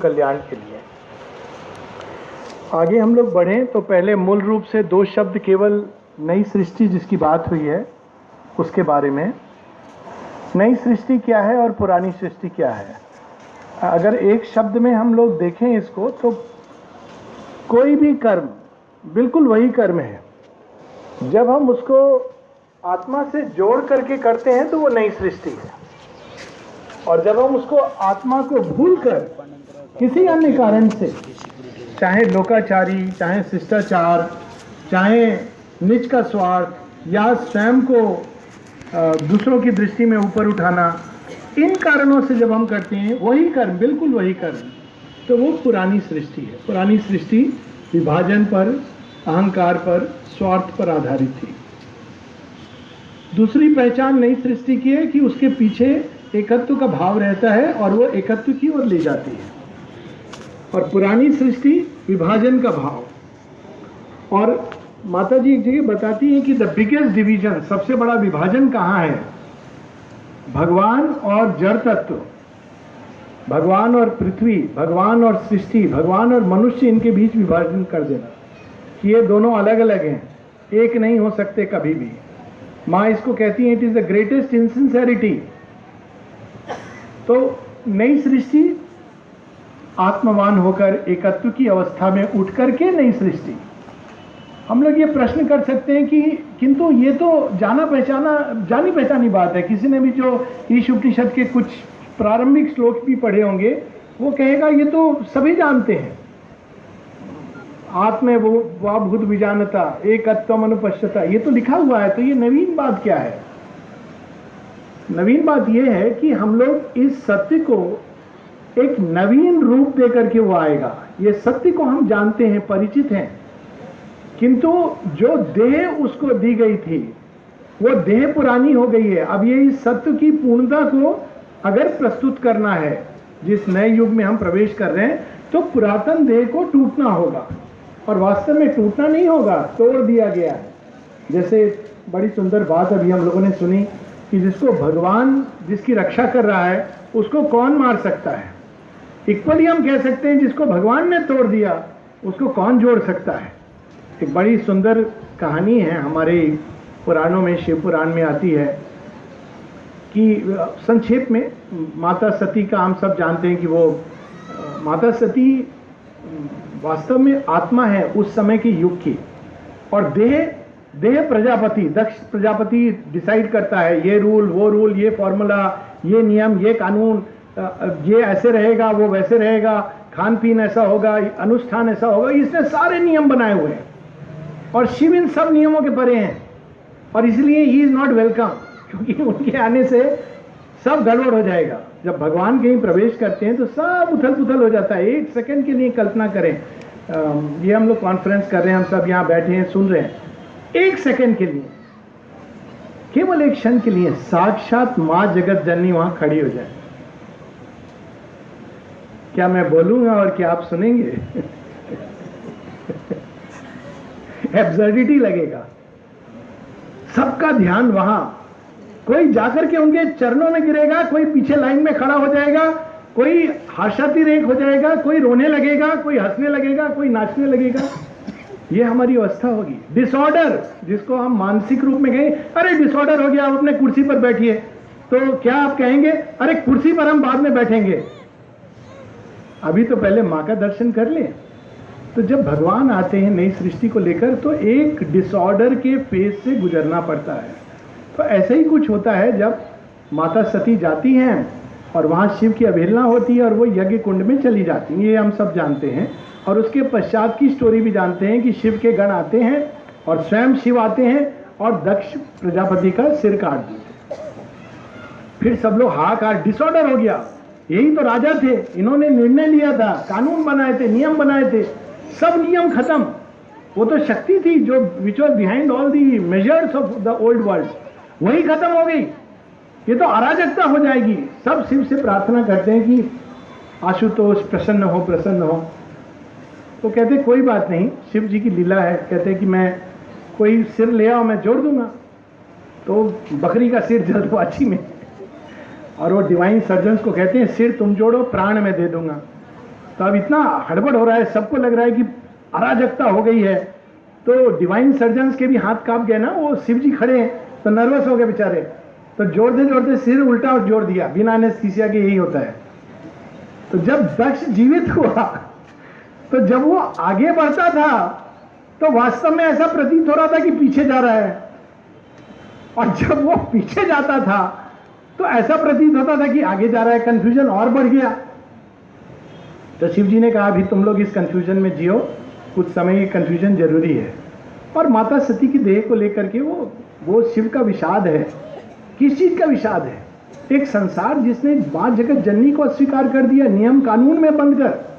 कल्याण के लिए। आगे हम लोग बढ़ें तो पहले मूल रूप से दो शब्द केवल नई सृष्टि जिसकी बात हुई है उसके बारे में। नई सृष्टि क्या है और पुरानी सृष्टि क्या है? अगर एक शब्द में हम लोग देखें इसको तो कोई भी कर्म बिल्कुल वही कर्म है, जब हम उसको आत्मा से जोड़ करके करते हैं तो वो नई सृष्टि है, और जब हम उसको आत्मा को भूलकर किसी अन्य कारण से, चाहे लोकाचारी, चाहे शिष्टाचार, चाहे निज का स्वार्थ या स्वयं को दूसरों की दृष्टि में ऊपर उठाना, इन कारणों से जब हम करते हैं वही कर्म, बिल्कुल वही कर्म, तो वो पुरानी सृष्टि है। पुरानी सृष्टि विभाजन पर, अहंकार पर, स्वार्थ पर आधारित थी। दूसरी पहचान नई सृष्टि की है कि उसके पीछे एकत्व का भाव रहता है और वो एकत्व की ओर ले जाती है। और पुरानी सृष्टि विभाजन का भाव। और माता जी एक जगह बताती हैं कि द बिगेस्ट डिवीजन, सबसे बड़ा विभाजन कहाँ है? भगवान और जड़ तत्व, भगवान और पृथ्वी, भगवान और सृष्टि, भगवान और मनुष्य, इनके बीच विभाजन कर देना कि ये दोनों अलग अलग हैं, एक नहीं हो सकते कभी भी। माँ इसको कहती है it is the greatest insincerity. तो नई सृष्टि आत्मवान होकर एकत्व की अवस्था में उठ करके नई सृष्टि। हम लोग ये प्रश्न कर सकते हैं कि किंतु ये तो जानी पहचानी बात है। किसी ने भी जो ईश उपनिषद के कुछ प्रारंभिक श्लोक भी पढ़े होंगे वो कहेगा ये तो सभी जानते हैं, आत्मे वो भूत विजानता एकत्वम अनुपश्यता, ये तो लिखा हुआ है। तो ये नवीन बात क्या है? नवीन बात ये है कि हम लोग इस सत्य को एक नवीन रूप दे करके वो आएगा। ये सत्य को हम जानते हैं, परिचित हैं, किंतु जो देह उसको दी गई थी वो देह पुरानी हो गई है। अब ये इस सत्य की पूर्णता को अगर प्रस्तुत करना है, जिस नए युग में हम प्रवेश कर रहे हैं, तो पुरातन देह को टूटना होगा। और वास्तव में टूटना नहीं होगा, तोड़ दिया गया है। जैसे बड़ी सुंदर बात अभी हम लोगों ने सुनी कि जिसको भगवान जिसकी रक्षा कर रहा है उसको कौन मार सकता है। इक्वली हम कह सकते हैं जिसको भगवान ने तोड़ दिया उसको कौन जोड़ सकता है। एक बड़ी सुंदर कहानी है हमारे पुराणों में, शिव पुराण में आती है कि संक्षेप में माता सती का हम सब जानते हैं कि वो माता सती वास्तव में आत्मा है उस समय के युग की, और देह प्रजापति, दक्ष प्रजापति डिसाइड करता है ये रूल, वो रूल, ये फॉर्मूला, ये नियम, ये कानून, ये ऐसे रहेगा, वो वैसे रहेगा, खान पीन ऐसा होगा, अनुष्ठान ऐसा होगा। इसने सारे नियम बनाए हुए हैं और शिव इन सब नियमों के परे हैं, और इसलिए ही इज नॉट वेलकम, क्योंकि उनके आने से सब गड़बड़ हो जाएगा। जब भगवान कहीं प्रवेश करते हैं तो सब उथल पुथल हो जाता है। एक सेकंड के लिए कल्पना करें, ये हम लोग कॉन्फ्रेंस कर रहे हैं, हम सब यहाँ बैठे हैं, सुन रहे हैं, एक सेकंड के लिए, केवल एक क्षण के लिए साक्षात माँ जगत जननी वहां खड़ी हो जाए, क्या मैं बोलूंगा और क्या आप सुनेंगे? एब्सर्डिटी लगेगा। सबका ध्यान वहां, कोई जाकर के उनके चरणों में गिरेगा, कोई पीछे लाइन में खड़ा हो जाएगा, कोई हर्षातिरेक हो जाएगा, कोई रोने लगेगा, कोई हंसने लगेगा, कोई नाचने लगेगा। ये हमारी अवस्था होगी। डिसऑर्डर, जिसको हम मानसिक रूप में कहें, अरे डिसऑर्डर हो गया, आप अपने कुर्सी पर बैठिए, तो क्या आप कहेंगे अरे कुर्सी पर हम बाद में बैठेंगे, अभी तो पहले माँ का दर्शन कर लें। तो जब भगवान आते हैं नई सृष्टि को लेकर तो एक डिसऑर्डर के फेज से गुजरना पड़ता है। तो ऐसा ही कुछ होता है जब माता सती जाती हैं और वहाँ शिव की अवहेलना होती है और वो यज्ञ कुंड में चली जाती हैं, ये हम सब जानते हैं। और उसके पश्चात की स्टोरी भी जानते हैं कि शिव के गण आते हैं और स्वयं शिव आते हैं और दक्ष प्रजापति का सिर काट देते। फिर सब लोग हाहाकार, डिसऑर्डर हो गया, यही तो राजा थे, इन्होंने निर्णय लिया था, कानून बनाए थे, नियम बनाए थे, सब नियम खत्म। वो तो शक्ति थी जो which was behind all the measures of the old world, वही खत्म हो गई, ये तो अराजकता हो जाएगी। सब शिव से प्रार्थना करते हैं कि आशुतोष प्रसन्न हो, प्रसन्न हो। तो कहते कोई बात नहीं, शिव जी की लीला है। कहते कि मैं कोई सिर ले आओ, मैं जोड़ दूंगा। तो बकरी का सिर जल्दबाजी में, और वो डिवाइन सर्जन्स को कहते हैं सिर तुम जोड़ो, प्राण मैं दे दूंगा। तो अब इतना हड़बड़ हो रहा है, सबको लग रहा है कि अराजकता हो गई है। तो डिवाइन सर्जन्स के भी हाथ कांप गए ना, वो शिव जी खड़े हैं तो नर्वस हो गए बेचारे, तो जोड़ते जोड़ते सिर उल्टा और जोड़ दिया, बिना एनेस्थीसिया के। यही होता है। तो जब दक्ष जीवित हुआ, तो जब वो आगे बढ़ता था तो वास्तव में ऐसा प्रतीत हो रहा था कि पीछे जा रहा है, और जब वो पीछे जाता था तो ऐसा प्रतीत होता था कि आगे जा रहा है। कंफ्यूजन और बढ़ गया। तो शिव जी ने कहा अभी तुम लोग इस कंफ्यूजन में जियो, कुछ समय ये कंफ्यूजन जरूरी है। और माता सती की देह को लेकर के वो शिव का विषाद है। किस चीज का विषाद है? एक संसार जिसने मां जगत जननी को अस्वीकार कर दिया, नियम कानून में बंद कर।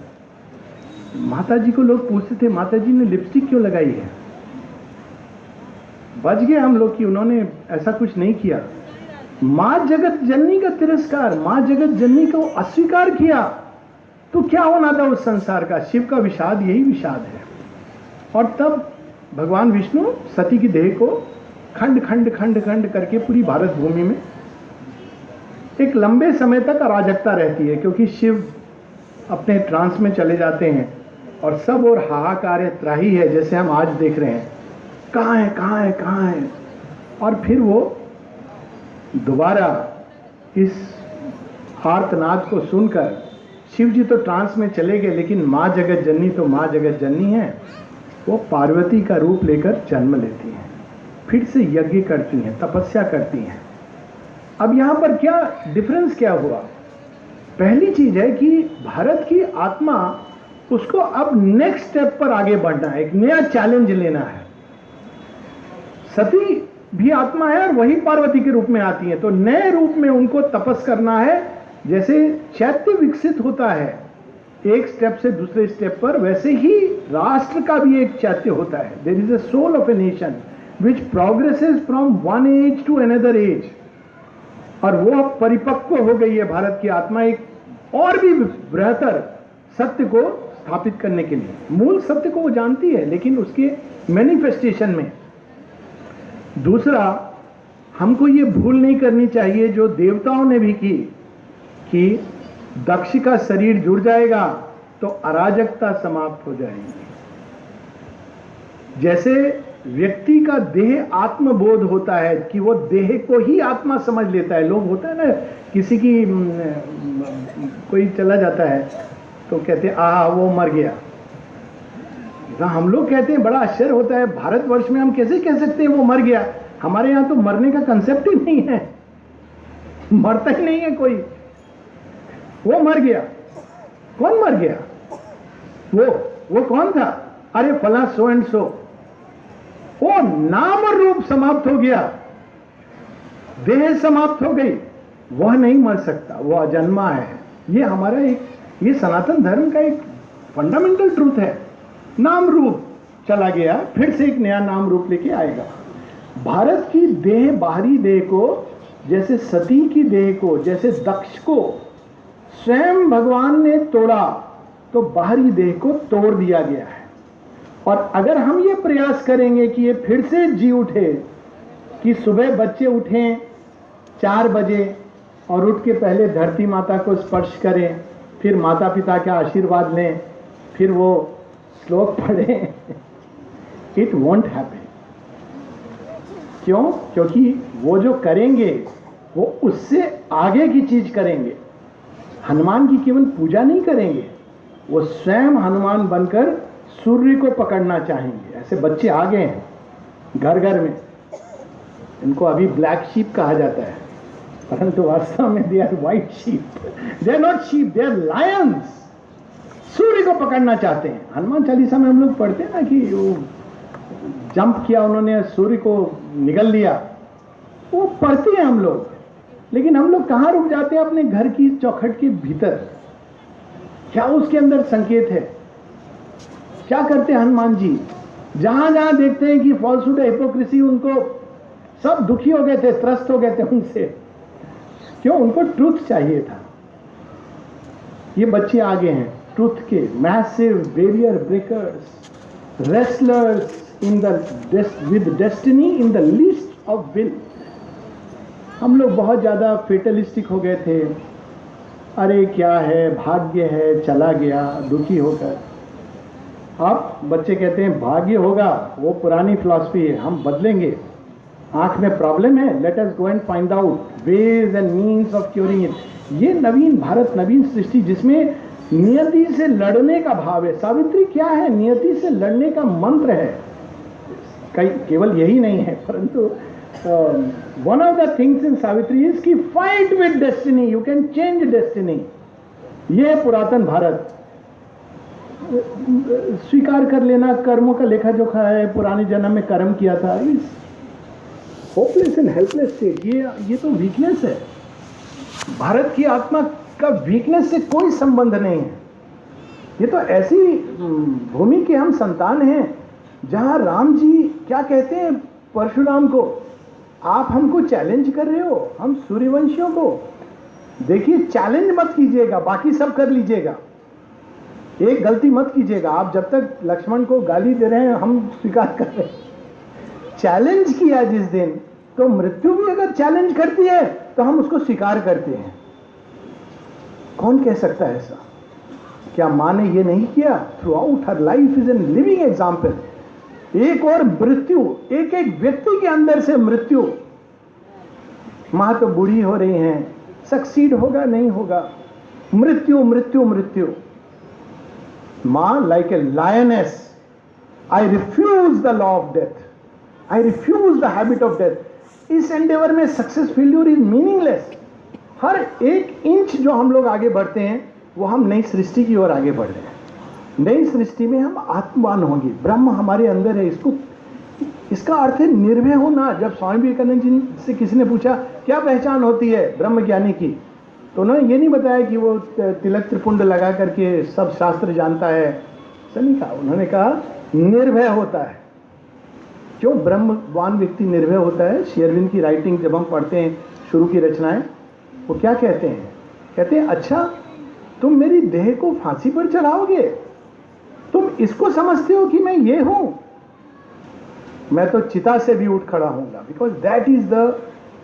माता जी को लोग पूछते थे माता जी ने लिपस्टिक क्यों लगाई है? बच गए हम लोग कि उन्होंने ऐसा कुछ नहीं किया। मां जगत जननी का तिरस्कार, मां जगत जननी को अस्वीकार किया, तो क्या होना था उस संसार का? शिव का विषाद यही विषाद है। और तब भगवान विष्णु सती की देह को खंड खंड खंड खंड करके पूरी भारत भूमि में एक लंबे समय तक अराजकता रहती है, क्योंकि शिव अपने ट्रांस में चले जाते हैं और सब और हाहाकार है, त्राही है, जैसे हम आज देख रहे हैं, कहाँ है कहाँ है कहाँ है। और फिर वो दोबारा इस आर्तनाद को सुनकर शिव जी तो ट्रांस में चले गए, लेकिन माँ जगत जननी तो माँ जगत जननी है, वो पार्वती का रूप लेकर जन्म लेती हैं, फिर से यज्ञ करती हैं, तपस्या करती हैं। अब यहाँ पर क्या डिफरेंस क्या हुआ? पहली चीज है कि भारत की आत्मा, उसको अब नेक्स्ट स्टेप पर आगे बढ़ना है, एक नया चैलेंज लेना है। सती भी आत्मा है और वही पार्वती के रूप में आती है, तो नए रूप में उनको तपस करना है। जैसे चैत्य विकसित होता है एक स्टेप से दूसरे स्टेप पर, वैसे ही राष्ट्र का भी एक चैत्य होता है। There is a soul of a nation which progresses from one age to another age. और वो अब परिपक्व हो गई है भारत की आत्मा, एक और भी बेहतर सत्य को स्थापित करने के लिए। मूल सत्य को वो जानती है, लेकिन उसके मैनिफेस्टेशन में। दूसरा, हमको ये भूल नहीं करनी चाहिए जो देवताओं ने भी की, कि दक्ष का शरीर जुड़ जाएगा तो अराजकता समाप्त हो जाएगी। जैसे व्यक्ति का देह आत्मबोध होता है कि वो देह को ही आत्मा समझ लेता है। लोग होता है ना, किसी की कोई चला जाता है तो कहते हैं आहा वो मर गया। हम लोग कहते हैं, बड़ा आश्चर्य होता है, भारतवर्ष में हम कैसे कह सकते हैं वो मर गया? हमारे यहाँ तो मरने का कंसेप्ट ही नहीं है, मरता ही नहीं है कोई। वो मर गया, कौन मर गया? वो कौन था? अरे फला सो एंड सो। वो नाम और रूप समाप्त हो गया, देह समाप्त हो गई, वह नहीं मर सकता, वो अजन्मा है। ये हमारा ये सनातन धर्म का एक फंडामेंटल ट्रूथ है। नाम रूप चला गया, फिर से एक नया नाम रूप लेके आएगा। भारत की देह, बाहरी देह को, जैसे सती की देह को, जैसे दक्ष को स्वयं भगवान ने तोड़ा, तो बाहरी देह को तोड़ दिया गया है। और अगर हम ये प्रयास करेंगे कि ये फिर से जी उठे, कि सुबह बच्चे उठें 4 बजे और उठ के पहले धरती माता को स्पर्श करें, फिर माता पिता का आशीर्वाद लें, फिर वो श्लोक पढ़ें, इट वॉन्ट हैपन। क्यों? क्योंकि वो जो करेंगे वो उससे आगे की चीज करेंगे। हनुमान की केवल पूजा नहीं करेंगे, वो स्वयं हनुमान बनकर सूर्य को पकड़ना चाहेंगे। ऐसे बच्चे आ गए हैं घर घर में, इनको अभी ब्लैक शीप कहा जाता है, परंतु वास्तव में they are white sheep. They are not sheep, they are lions. सूर्य को पकड़ना चाहते हैं। हनुमान चालीसा में हम लोग पढ़ते हैं ना कि वो जंप किया उन्होंने, सूर्य को निगल लिया, वो पढ़ते हैं हम लोग। लेकिन हम लोग कहाँ रुक जाते हैं? अपने घर की चौखट के भीतर। क्या उसके अंदर संकेत है? क्या करते हैं हनुमान जी? जहां जहां देखते हैं कि फॉल्सहुड है, हिपोक्रेसी, उनको सब दुखी हो गए थे, त्रस्त हो गए थे उनसे। क्यों? उनको ट्रूथ चाहिए था। ये बच्चे आगे हैं ट्रूथ के, massive barrier breakers, wrestlers in the with destiny in the list of will. हम लोग बहुत ज्यादा फेटलिस्टिक हो गए थे, अरे क्या है, भाग्य है, चला गया दुखी होकर। अब बच्चे कहते हैं भाग्य होगा, वो पुरानी फिलॉसफी है, हम बदलेंगे। आंख में प्रॉब्लम है, let us go and find out ways and means of curing it. ये नवीन भारत, नवीन सृष्टि जिसमें नियति से लड़ने का भाव है। सावित्री क्या है? नियति से लड़ने का मंत्र है। केवल यही नहीं है, परंतु one of the things in Savitri is key fight with destiny, you can change destiny. ये है पुरातन भारत। स्वीकार कर लेना, कर्मों का लेखा जोखा है, पुराने जन्म में कर्म किया था, इस होपलेस एंड हेल्पलेस स्टेट, ये तो वीकनेस है। भारत की आत्मा का वीकनेस से कोई संबंध नहीं है। ये तो ऐसी भूमि के हम संतान हैं जहां राम जी क्या कहते हैं परशुराम को, आप हमको चैलेंज कर रहे हो, हम सूर्यवंशियों को। देखिए, चैलेंज मत कीजिएगा, बाकी सब कर लीजिएगा, एक गलती मत कीजिएगा। आप जब तक लक्ष्मण को गाली दे रहे हैं, हम स्वीकार कर रहे हैं। चैलेंज किया जिस दिन, तो मृत्यु भी अगर चैलेंज करती है तो हम उसको स्वीकार करते हैं। कौन कह सकता है ऐसा? क्या मां ने ये नहीं किया? Through out her life is an living example. एक और मृत्यु, एक एक व्यक्ति के अंदर से मृत्यु। मां तो बूढ़ी हो रही हैं, सक्सीड होगा नहीं होगा, मृत्यु मृत्यु मृत्यु। मां like a lioness, I refuse the law of death, I refuse the habit of death. इस एंडेवर में सक्सेस फेल्यूर इज मीनिंगलेस। हर एक इंच जो हम लोग आगे बढ़ते हैं, वो हम नई सृष्टि की ओर आगे बढ़ रहे हैं। नई सृष्टि में हम आत्मवान होंगे, ब्रह्म हमारे अंदर है। इसका अर्थ है निर्भय होना। जब स्वामी विवेकानंद जी से किसी ने पूछा क्या पहचान होती है ब्रह्म ज्ञानी की, तो उन्होंने ये नहीं बताया कि वो तिलक त्रिपुंड लगा करके सब शास्त्र जानता है, ऐसा नहीं कहा। उन्होंने कहा निर्भय होता है। क्यों ब्रह्मवान व्यक्ति निर्भय होता है? श्री अरविंद की राइटिंग जब हम पढ़ते हैं, शुरू की रचनाएं, वो क्या कहते हैं? कहते हैं अच्छा, तुम मेरी देह को फांसी पर चढ़ाओगे, तुम इसको समझते हो कि मैं ये हूं? मैं तो चिता से भी उठ खड़ा होऊंगा, because that is the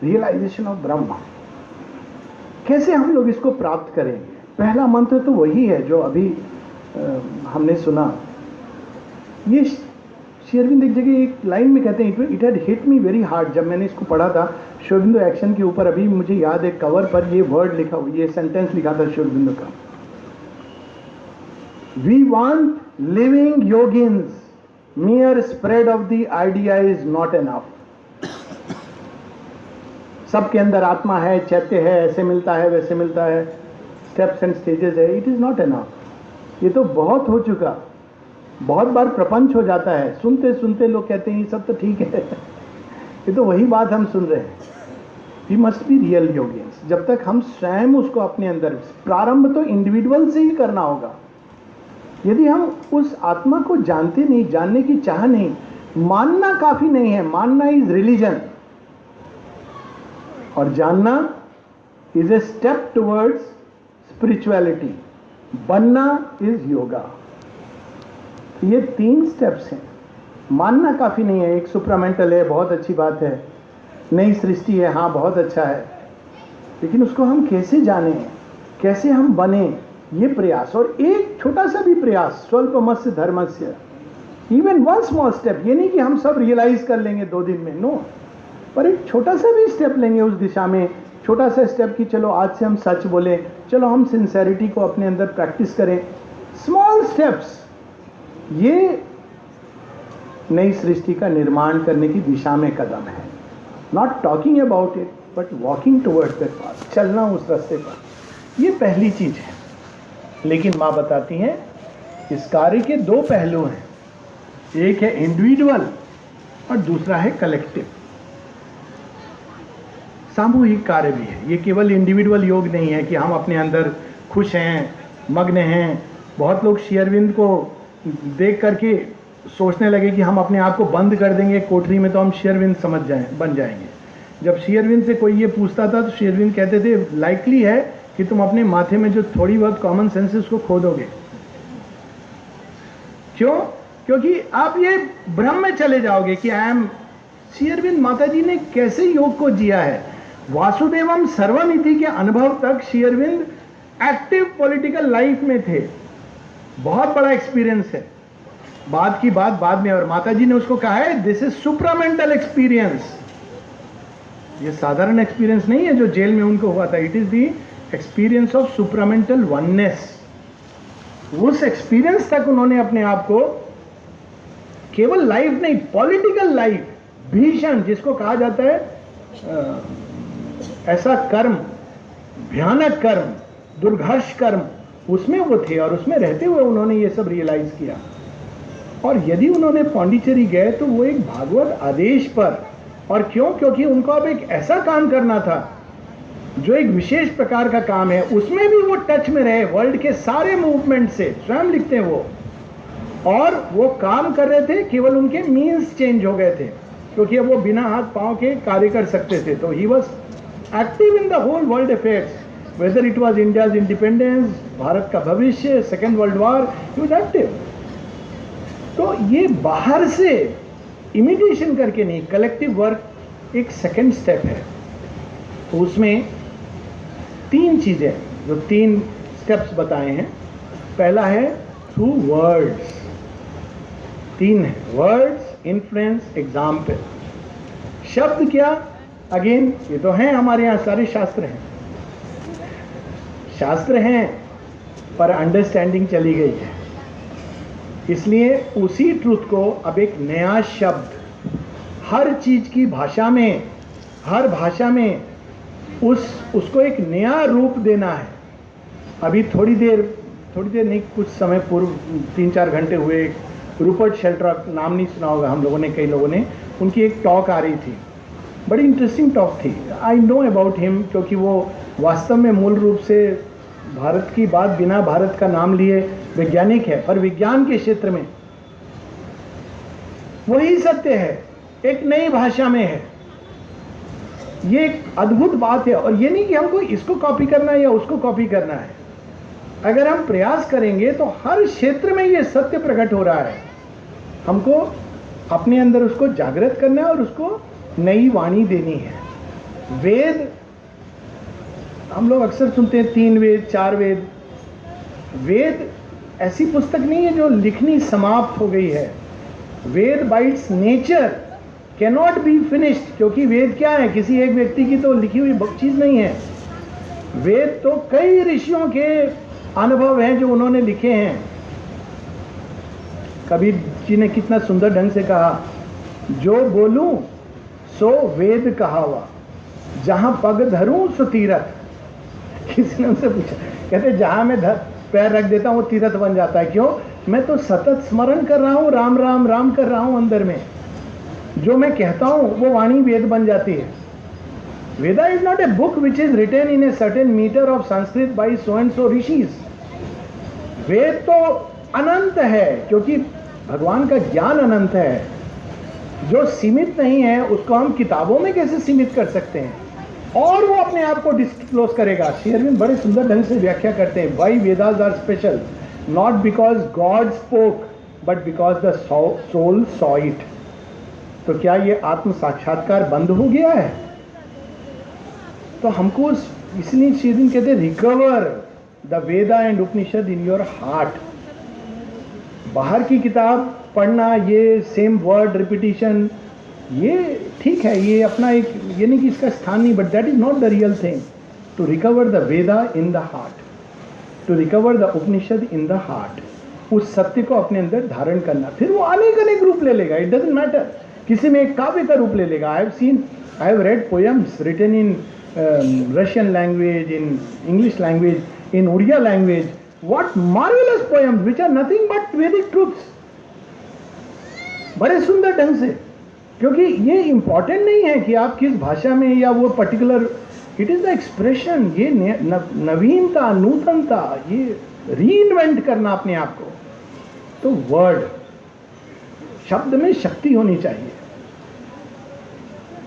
realization of Brahma. कैसे हम लोग इसको प्राप्त करेंगे? पहला मंत्र तो वही है जो अभी हमने सुना। ये श्री अरविंद एक जगह एक लाइन में कहते हैं, it had hit me very hard. जब मैंने इसको पढ़ा था श्री अरविंदो एक्शन के ऊपर, अभी मुझे याद है कवर पर ये वर्ड लिखा हुआ, ये सेंटेंस लिखा था श्री अरविंदो का, we want living yogins, mere spread of the idea is not enough. सबके अंदर आत्मा है, चैत्य है, ऐसे मिलता है वैसे मिलता है, स्टेप्स एंड स्टेजेस है, इट इज नॉट एनफ। ये तो बहुत हो चुका, बहुत बार प्रपंच हो जाता है। सुनते सुनते लोग कहते हैं ये सब तो ठीक है। ये तो वही बात हम सुन रहे हैं। We must be real yogins. जब तक हम स्वयं उसको अपने अंदर, प्रारंभ तो इंडिविजुअल से ही करना होगा। यदि हम उस आत्मा को जानते नहीं, जानने की चाह नहीं, मानना काफी नहीं है। मानना इज रिलीजन, और जानना is a step towards spirituality. बनना इज योगा। ये 3 स्टेप्स हैं। मानना काफी नहीं है। एक सुप्रामेंटल है, बहुत अच्छी बात है, नई सृष्टि है, हाँ बहुत अच्छा है, लेकिन उसको हम कैसे जाने, कैसे हम बने, ये प्रयास। और एक छोटा सा भी प्रयास, स्वल्पमस्य धर्मस्य, इवन वन स्मॉल स्टेप। ये नहीं कि हम सब रियलाइज कर लेंगे 2 दिन में, नो, पर एक छोटा सा भी स्टेप लेंगे उस दिशा में। छोटा सा स्टेप कि चलो आज से हम सच बोलें, चलो हम सिंसेरिटी को अपने अंदर प्रैक्टिस करें। स्मॉल स्टेप्स, ये नई सृष्टि का निर्माण करने की दिशा में कदम है। Not talking about it, but walking towards that path, चलना उस रास्ते पर। ये पहली चीज है। लेकिन माँ बताती हैं इस कार्य के 2 पहलू हैं, एक है इंडिविजुअल और दूसरा है कलेक्टिव। सामूहिक कार्य भी है। ये केवल इंडिविजुअल योग नहीं है कि हम अपने अंदर खुश हैं, मग्न हैं। बहुत लोग श्री अरविंद को देख करके सोचने लगे कि हम अपने आप को बंद कर देंगे कोठरी में तो हम श्री अरविंद बन जाएंगे। जब श्री अरविंद से कोई ये पूछता था तो श्री अरविंद कहते थे लाइकली है कि तुम अपने माथे में जो थोड़ी बहुत कॉमन सेंस है उसको खो दोगे। क्यों? क्योंकि आप ये भ्रम में चले जाओगे कि आई एम। श्री अरविंद माता जी ने कैसे योग को जिया है। वासुदेवम सर्वमिति के अनुभव तक Shri Aurobindo active political life में थे, बहुत बड़ा एक्सपीरियंस है। बाद की बात बाद में, और माता जी ने उसको कहा है दिस इज सुप्रामेंटल एक्सपीरियंस, ये साधारण एक्सपीरियंस नहीं है जो जेल में उनको हुआ था, it is the experience of supramental oneness. उस एक्सपीरियंस तक उन्होंने अपने आप को, केवल लाइफ नहीं, पॉलिटिकल लाइफ, भीषण जिसको कहा जाता है ऐसा कर्म, भयानक कर्म, दुर्घर्ष कर्म, उसमें वो थे और उसमें रहते हुए उन्होंने ये सब रियलाइज किया। और यदि उन्होंने पौंडीचेरी गए तो वो एक भागवत आदेश पर, और क्यों? क्योंकि उनको अब एक ऐसा काम करना था जो एक विशेष प्रकार का काम है, उसमें भी वो टच में रहे वर्ल्ड के सारे मूवमेंट से, स्वयं लिखते हैं वो, और वो काम कर रहे थे, केवल उनके मीन्स चेंज हो गए थे, क्योंकि अब वो बिना हाथ पांव के कार्य कर सकते थे। तो he was active in the whole world affairs, whether it was India's independence, Bharat का भविष्य, second world war, he was active. तो ये बाहर से इमिटेशन करके नहीं, कलेक्टिव वर्क एक सेकेंड स्टेप है। तो उसमें 3 चीजें, जो 3 स्टेप्स बताए हैं, पहला है थ्रू वर्ड्स, 3 है, वर्ड्स, इन्फ्लुएंस, एग्जाम्पल। शब्द क्या? अगेन ये तो हैं हमारे यहाँ सारे शास्त्र हैं, शास्त्र हैं, पर अंडरस्टैंडिंग चली गई है, इसलिए उसी ट्रूथ को अब एक नया शब्द, हर चीज की भाषा में, हर भाषा में उसको एक नया रूप देना है। अभी थोड़ी देर नहीं, कुछ समय पूर्व, 3-4 घंटे हुए, रूपर्ट शेल्ड्रॉक, नाम नहीं सुना होगा हम लोगों ने, कई लोगों ने, उनकी एक टॉक आ रही थी, बड़ी इंटरेस्टिंग टॉक थी। आई नो अबाउट हिम, क्योंकि वो वास्तव में मूल रूप से भारत की बात बिना भारत का नाम लिए वैज्ञानिक है, पर विज्ञान के क्षेत्र में वही सत्य है, एक नई भाषा में है। ये एक अद्भुत बात है, और ये नहीं कि हमको इसको कॉपी करना है या उसको कॉपी करना है। अगर हम प्रयास करेंगे तो हर क्षेत्र में ये सत्य प्रकट हो रहा है, हमको अपने अंदर उसको जागृत करना है और उसको नई वाणी देनी है। वेद, हम लोग अक्सर सुनते हैं 3 वेद, 4 वेद। वेद ऐसी पुस्तक नहीं है जो लिखनी समाप्त हो गई है। Veda by its nature can not be finished, क्योंकि वेद क्या है? किसी एक व्यक्ति की तो लिखी हुई चीज नहीं है। वेद तो कई ऋषियों के अनुभव हैं जो उन्होंने लिखे हैं। कबीर जी ने कितना सुंदर ढंग से कहा, जो बोलूं सो वेद कहावा, जहां पग धरूं सो तीरथ। किसी ने उनसे पूछा, कहते जहां मैं पैर रख देता हूं वो तीरथ बन जाता है। क्यों? मैं तो सतत स्मरण कर रहा हूं, राम राम राम कर रहा हूं अंदर में, जो मैं कहता हूं वो वाणी वेद बन जाती है। Veda is not a book which is written in a certain meter of Sanskrit by so and so rishis. Veda तो अनंत है, क्योंकि भगवान का ज्ञान अनंत है। जो सीमित नहीं है उसको हम किताबों में कैसे सीमित कर सकते हैं? और वो अपने आप को डिस्क्लोज करेगा। श्री अरविंद बड़े सुंदर ढंग से व्याख्या करते हैं, why Vedas are special, not because God spoke but because the soul saw it. तो क्या ये आत्म साक्षात्कार बंद हो गया है? तो हमको इसलिए श्री अरविंद कहते हैं, recover the Veda and Upanishad in your heart. बाहर की किताब पढ़ना, ये सेम वर्ड रिपीटिशन, ये ठीक है, ये अपना एक, ये नहीं कि इसका स्थान नहीं, but that is not the real thing. To recover the Veda in the heart, to recover the Upanishad in the heart, उस सत्य को अपने अंदर धारण करना, फिर वो अनेक रूप ले लेगा। इट डजंट मैटर, किसी में एक काव्य का रूप ले लेगा। I have read poems written in Russian language, in English language, in Oriya language. What marvellous poems which are nothing but Vedic truths, बड़े सुंदर ढंग से। क्योंकि ये इंपॉर्टेंट नहीं है कि आप किस भाषा में या वो particular, it is the expression, ये नवीनता, नूतनता, ये रीइन्वेंट करना अपने आप को। तो वर्ड, शब्द में शक्ति होनी चाहिए,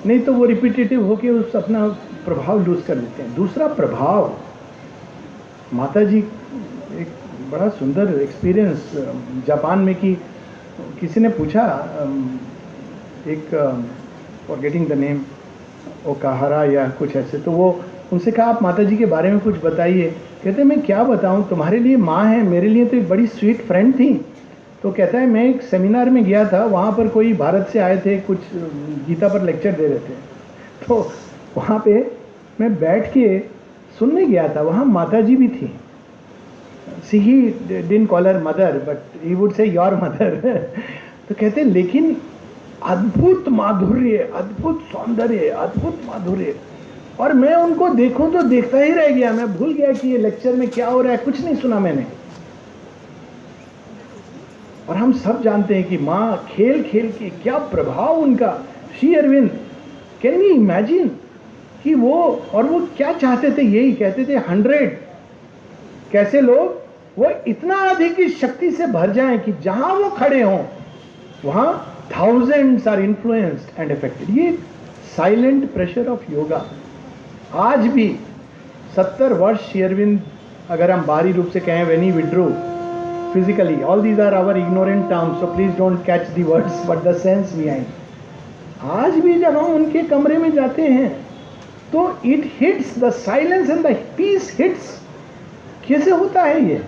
नहीं तो वो रिपीटेटिव होके उस अपना प्रभाव लूज कर लेते हैं। दूसरा प्रभाव, माता जी एक बड़ा सुंदर एक्सपीरियंस जापान में कि किसी ने पूछा, एक फॉरगेटिंग द नेम, ओकाहारा या कुछ ऐसे, तो वो उनसे कहा आप माता जी के बारे में कुछ बताइए। कहते मैं क्या बताऊं, तुम्हारे लिए माँ है, मेरे लिए तो एक बड़ी स्वीट फ्रेंड थी। तो कहता है मैं एक सेमिनार में गया था, वहाँ पर कोई भारत से आए थे, कुछ गीता पर लेक्चर दे रहे थे, तो वहाँ पे मैं बैठ के सुनने गया था, वहाँ माता जी भी थी। See he didn't call her mother but he would say your mother. तो कहते हैं लेकिन अद्भुत माधुर्य, अद्भुत सौंदर्य, अद्भुत माधुर्य, और मैं उनको देखूं तो देखता ही रह गया, मैं भूल गया कि ये लेक्चर में क्या हो रहा है, कुछ नहीं सुना मैंने। और हम सब जानते हैं कि माँ खेल खेल के क्या प्रभाव उनका। Shri Aurobindo, can we imagine कि वो, और वो क्या चाहते थे, यही कहते थे 100 कैसे लोग वो इतना अधिक इस शक्ति से भर जाएं कि जहां वो खड़े हों वहां thousands are influenced and affected. ये साइलेंट प्रेशर ऑफ योगा। आज भी 70 वर्ष श्री अरविंद, अगर हम बाहरी रूप से कहें when he withdrew physically, all these are our ignorant terms, so please don't catch the words but the sense behind. आज भी जब हम उनके कमरे में जाते हैं तो it hits the silence and the peace hits। कैसे होता है ये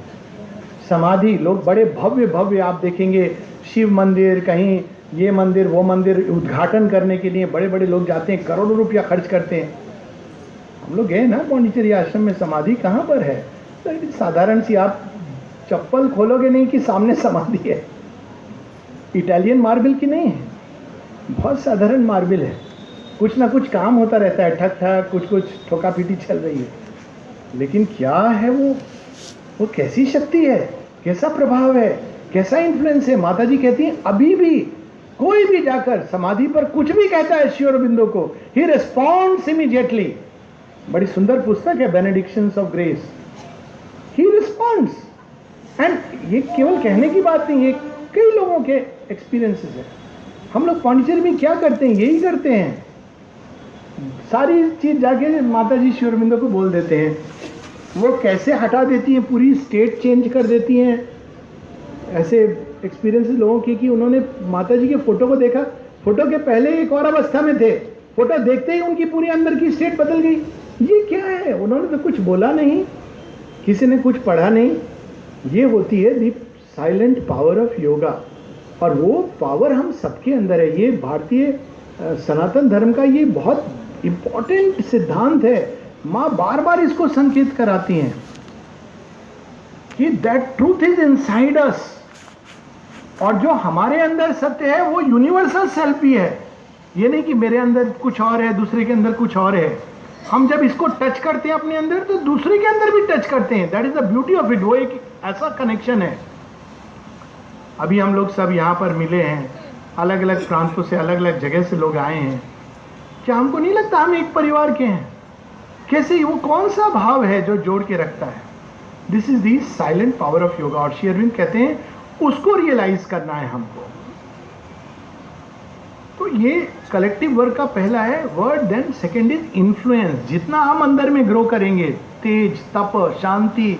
समाधि? लोग बड़े भव्य भव्य, आप देखेंगे शिव मंदिर, कहीं ये मंदिर वो मंदिर, उद्घाटन करने के लिए बड़े बड़े लोग जाते हैं, करोड़ों रुपया खर्च करते हैं। हम लोग गए ना पौंडीचेरी आश्रम में, समाधि कहाँ पर है? तो साधारण सी, आप चप्पल खोलोगे नहीं कि सामने समाधि है। इटालियन मार्बल की नहीं है, बहुत साधारण मार्बल है, कुछ ना कुछ काम होता रहता है, ठक ठक कुछ कुछ ठोका पीटी चल रही है, लेकिन क्या है वो कैसी शक्ति है, कैसा प्रभाव है, कैसा इन्फ्लुएंस है। माता जी कहती हैं अभी भी कोई भी जाकर समाधि पर कुछ भी कहता है श्री अरबिंदो को, ही रिस्पॉन्ड्स इमीडिएटली। बड़ी सुंदर पुस्तक है benedictions of grace, he responds. And ये केवल कहने की बात नहीं है, कई लोगों के एक्सपीरियंसेस है। हम लोग पौंडीचेरी में क्या करते हैं, यही करते हैं, सारी चीज जाके माता जी श्री अरबिंदो को बोल देते हैं। वो कैसे हटा देती हैं, पूरी स्टेट चेंज कर देती हैं। ऐसे एक्सपीरियंसेस लोगों के कि उन्होंने माता जी के फोटो को देखा, फोटो के पहले एक और अवस्था में थे, फोटो देखते ही उनकी पूरी अंदर की स्टेट बदल गई। ये क्या है? उन्होंने तो कुछ बोला नहीं, किसी ने कुछ पढ़ा नहीं। ये होती है दी साइलेंट पावर ऑफ योगा, और वो पावर हम सबके अंदर है। ये भारतीय सनातन धर्म का ये बहुत इंपॉर्टेंट सिद्धांत है। माँ बार बार इसको संकेत कराती हैं कि that truth is inside us, और जो हमारे अंदर सत्य है वो यूनिवर्सल सेल्फ ही है। ये नहीं कि मेरे अंदर कुछ और है, दूसरे के अंदर कुछ और है। हम जब इसको टच करते हैं अपने अंदर, तो दूसरे के अंदर भी टच करते हैं। That is the beauty of it. वो एक ऐसा कनेक्शन है। अभी हम लोग सब यहाँ पर मिले हैं, अलग अलग प्रांतों से, अलग अलग जगह से लोग आए हैं। क्या हमको नहीं लगता हम एक परिवार के हैं? कैसे, वो कौन सा भाव है जो जोड़ के रखता है? This is the silent power of yoga. और श्री अरविंद कहते हैं उसको रियलाइज करना है हमको। तो ये कलेक्टिव वर्क का पहला है word, then second is influence. जितना हम अंदर में ग्रो करेंगे, तेज, तप, शांति,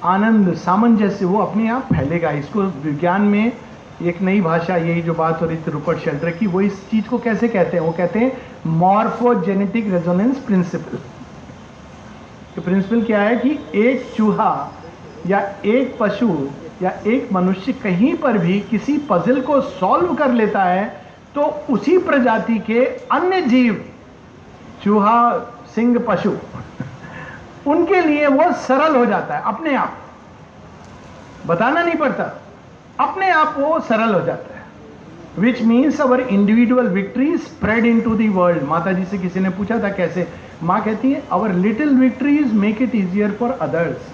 आनंद, सामंजस्य, वो अपने आप फैलेगा। इसको विज्ञान में एक नई भाषा, यही जो बात हो रही थी रूपर्ट शेल्टर की, वो इस चीज को कैसे कहते हैं? वो कहते हैं मॉर्फोजेनेटिक रेजोनेंस प्रिंसिपल। प्रिंसिपल क्या है कि एक चूहा या एक पशु या एक मनुष्य कहीं पर भी किसी पजल को सॉल्व कर लेता है, तो उसी प्रजाति के अन्य जीव, चूहा, सिंह, पशु, उनके लिए वो सरल हो जाता है अपने आप, बताना नहीं पड़ता, अपने आप वो सरल हो जाता है। Which means our individual victory spread into the world. माता जी से किसी ने पूछा था कैसे, माँ कहती है our little victories make it easier for others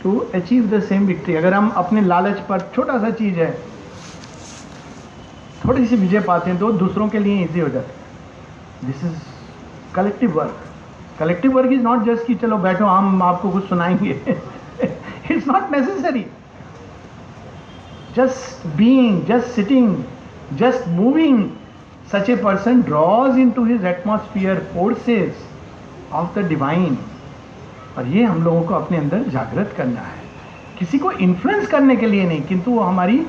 to achieve the same victory. अगर हम अपने लालच पर, छोटा सा चीज है, थोड़ी सी विजय पाते हैं तो दूसरों के लिए इजी हो जाता है। This is collective work. Collective work is not just कि चलो बैठो हम आपको कुछ सुनाएंगे। It's not necessary. Just being, just sitting, just moving, such a person draws into his atmosphere forces of the divine। और ये हम लोगों को अपने अंदर जागृत करना है, किसी को इन्फ्लुएंस करने के लिए नहीं, किंतु वो हमारी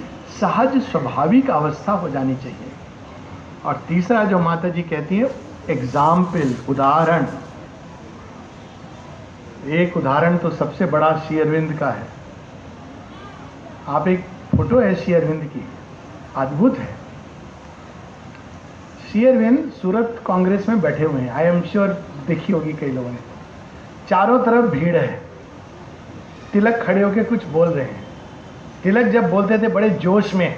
सहज स्वाभाविक अवस्था हो जानी चाहिए। और तीसरा जो माता जी कहती है, एग्जाम्पल, उदाहरण। एक उदाहरण तो सबसे बड़ा श्री अरविंद का है। आप एक फोटो है श्री अरविंद की, अद्भुत है। श्री अरविंद सूरत कांग्रेस में बैठे हुए हैं, आई एम श्योर देखी होगी कई लोगों ने। चारों तरफ भीड़ है, तिलक खड़े होकर कुछ बोल रहे हैं। तिलक जब बोलते थे बड़े जोश में,